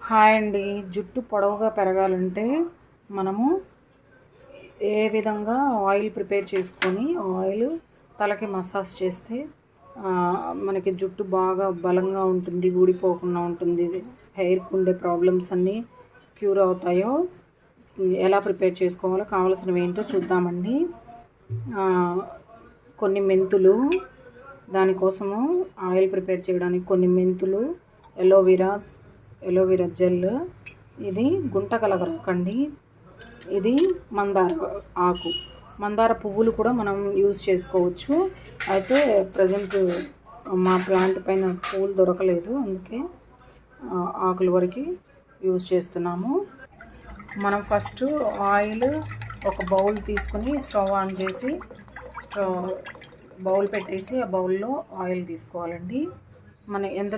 Hi అండి. జుట్టు పొడవుగా పెరగాలంటే మనము ఏ విధంగా ఆయిల్ ప్రిపేర్ చేసుకొని ఆయిల్ తలకి మసాజ్ చేస్తే మనకి జుట్టు బాగా బలంగా ఉంటుంది, ఊడిపోకుండా ఉంటుంది, హెయిర్కి ఉండే ప్రాబ్లమ్స్ అన్నీ క్యూర్ అవుతాయో ఎలా ప్రిపేర్ చేసుకోవాలో కావాల్సినవి ఏంటో చూద్దామండి. కొన్ని మెంతులు, దానికోసము ఆయిల్ ప్రిపేర్ చేయడానికి కొన్ని మెంతులు, ఎలోవెరా జెల్, ఇది గుంటకలగరకండి, ఇది మందార ఆకు, మందార పువ్వులు కూడా మనం యూజ్ చేసుకోవచ్చు. అయితే ప్రజెంట్ మా ప్లాంట్ పైన పువ్వులు దొరకలేదు, అందుకే ఆకుల వరకు యూజ్ చేస్తున్నాము. మనం ఫస్ట్ ఆయిల్ ఒక బౌల్ తీసుకొని స్టవ్ ఆన్ చేసి బౌల్ పెట్టేసి ఆ బౌల్లో ఆయిల్ తీసుకోవాలండి. మనం ఎంత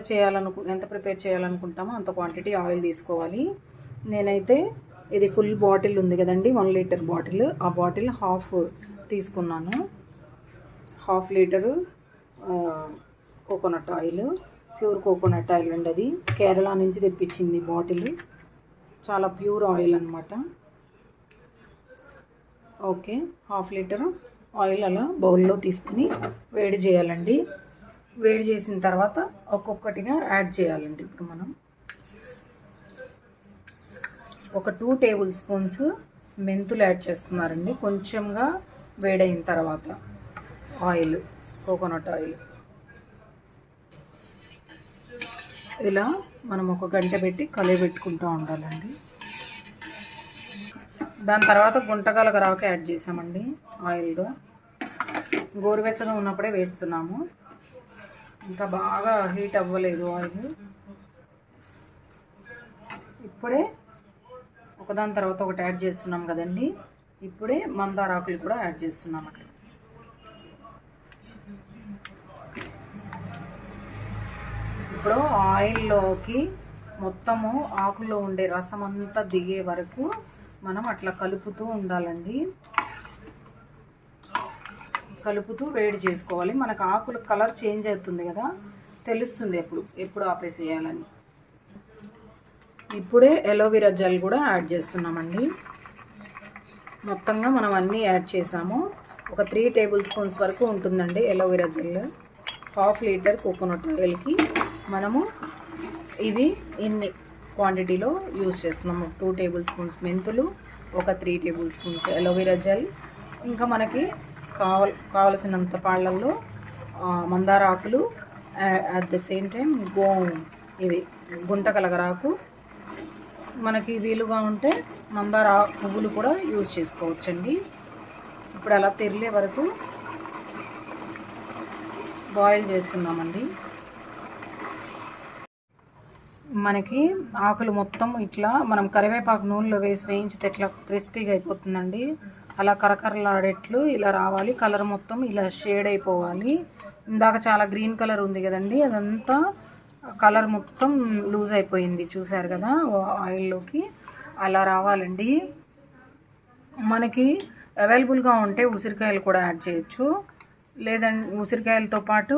ప్రిపేర్ చేయాలనుకుంటామో అంత క్వాంటిటీ ఆయిల్ తీసుకోవాలి. నేనైతే ఇది ఫుల్ బాటిల్ ఉంది కదండి, 1 లీటర్ బాటిల్, ఆ బాటిల్ హాఫ్ తీసుకున్నాను. 1/2 litre coconut oil, pure coconut oil అండి. అది కేరళ నుంచి తెప్పించింది బాటిల్, చాలా ప్యూర్ ఆయిల్ అనమాట. ఓకే, 1/2 లీటర్ ఆయిల్ అలా బౌల్లో తీసుకుని వేడి చేయాలండి. వేడి చేసిన తర్వాత ఒక్కొక్కటిగా యాడ్ చేయాలండి. ఇప్పుడు మనం ఒక 2 టేబుల్ స్పూన్స్ మెంతులు యాడ్ చేస్తున్నారండి. కొంచెంగా వేడైన తర్వాత ఆయిల్, కోకోనట్ ఆయిల్, ఇలా మనం ఒక గంట పెట్టి కలిపెట్టుకుంటూ ఉండాలండి. దాని తర్వాత గుంటగలగరాకు యాడ్ చేసామండి ఆయిల్లో. గోరువెచ్చగా ఉన్నప్పుడే వేస్తున్నాము, ఇంకా బాగా హీట్ అవ్వలేదు ఆయిల్. ఇప్పుడే ఒకదాని తర్వాత ఒకటి యాడ్ చేస్తున్నాం కదండి. ఇప్పుడే మందార ఆకులు కూడా యాడ్ చేస్తున్నాం అక్కడ. ఇప్పుడు ఆయిల్లోకి మొత్తము ఆకుల్లో ఉండే రసం అంతా దిగే వరకు మనం అట్లా కలుపుతూ ఉండాలండి. కలుపుతూ వేడి చేసుకోవాలి. మనకు ఆకుల కలర్ చేంజ్ అవుతుంది కదా, తెలుస్తుంది ఎప్పుడు ఆపేసేయాలని. ఇప్పుడే ఎలోవెరా జెల్ కూడా యాడ్ చేస్తున్నామండి. మొత్తంగా మనం అన్నీ యాడ్ చేసాము. ఒక 3 టేబుల్ స్పూన్స్ వరకు ఉంటుందండి ఎలోవెరా జెల్. 1/2 లీటర్ కోకోనట్ ఆయిల్కి మనము ఇన్ని క్వాంటిటీలో యూజ్ చేస్తున్నాము. 2 టేబుల్ స్పూన్స్ మెంతులు, ఒక 3 టేబుల్ స్పూన్స్ ఎలోవెరా జెల్, ఇంకా మనకి కావలసినంత పాళ్ళల్లో మందార ఆకులు, అట్ ద సేమ్ టైం గుంటకలగరాకు, మనకి వీలుగా ఉంటే మందార పువ్వులు కూడా యూజ్ చేసుకోవచ్చండి. ఇప్పుడు అలా తెరిలే వరకు బాయిల్ చేస్తున్నామండి. మనకి ఆకులు మొత్తం ఇట్లా మనం కరివేపాకు నూనెలో వేసి వేయించితే ఇట్లా క్రిస్పీగా అయిపోతుందండి. అలా కరకరలాడేట్లు ఇలా రావాలి. కలర్ మొత్తం ఇలా షేడ్ అయిపోవాలి. ఇందాక చాలా గ్రీన్ కలర్ ఉంది కదండి, అదంతా కలర్ మొత్తం లూజ్ అయిపోయింది, చూసారు కదా ఆయిల్లోకి. అలా రావాలండి. మనకి అవైలబుల్గా ఉంటే ఉసిరికాయలు కూడా యాడ్ చేయొచ్చు, లేదంటే ఉసిరికాయలతో పాటు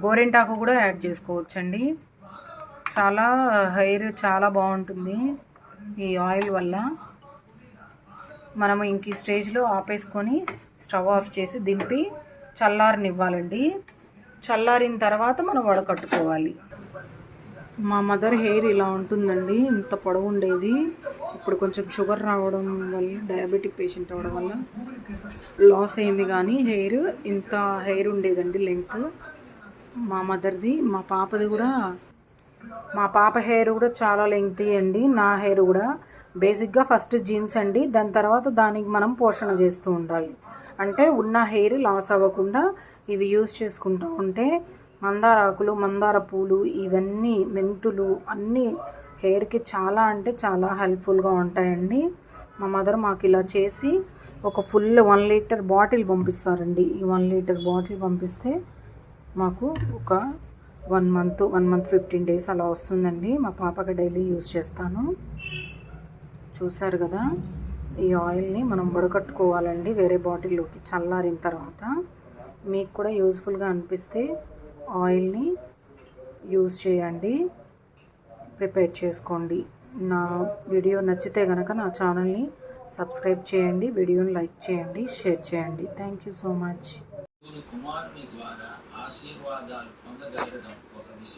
గోరింటాకు కూడా యాడ్ చేసుకోవచ్చండి. హెయిర్ చాలా బాగుంటుంది ఈ ఆయిల్ వల్ల. మనము ఇంక ఈ స్టేజ్లో ఆపేసుకొని స్టవ్ ఆఫ్ చేసి దింపి చల్లారనివ్వాలండి. చల్లారిన తర్వాత మనం వడకట్టుకోవాలి. మా మదర్ హెయిర్ ఇలా ఉంటుందండి, ఇంత పొడవు ఉండేది. ఇప్పుడు కొంచెం షుగర్ రావడం వల్ల, డయాబెటిక్ పేషెంట్ అవ్వడం వల్ల లాస్ అయింది, కానీ ఇంత హెయిర్ ఉండేదండి లెంగ్త్ మా మదర్ది. మా పాప హెయిర్ కూడా చాలా లెంగ్తీ అండి. నా హెయిర్ కూడా బేసిక్గా ఫస్ట్ జీన్స్ అండి, దాని తర్వాత దానికి మనం పోషణ చేస్తూ ఉండాలి. అంటే ఉన్న హెయిర్ లాస్ అవ్వకుండా ఇవి యూజ్ చేసుకుంటూ ఉంటే మందార ఆకులు, మందార పూలు, ఇవన్నీ మెంతులు అన్నీ హెయిర్కి చాలా అంటే చాలా హెల్ప్ఫుల్గా ఉంటాయండి. మా మదర్ మాకు ఇలా చేసి ఒక ఫుల్ 1 లీటర్ బాటిల్ పంపిస్తారండి. ఈ 1 లీటర్ బాటిల్ పంపిస్తే మాకు ఒక 1 మంత్ 15 డేస్ అలా వస్తుందండి. మా పాపకి డైలీ యూజ్ చేస్తాను. చూసారు కదా, ఈ ఆయిల్ని మనం వడకట్టుకోవాలండి వేరే బాటిల్లోకి చల్లారిన తర్వాత. మీకు కూడా యూజ్ఫుల్గా అనిపిస్తే ఆయిల్ని యూజ్ చేయండి. ప్రిపేర్ చేసుకోండి. నా వీడియో నచ్చితే కనుక నా ఛానల్ని సబ్స్క్రైబ్ చేయండి, వీడియోని లైక్ చేయండి, షేర్ చేయండి. Thank you so much. కుమారుని ద్వారా ఆశీర్వాదాలు పొందగలగడం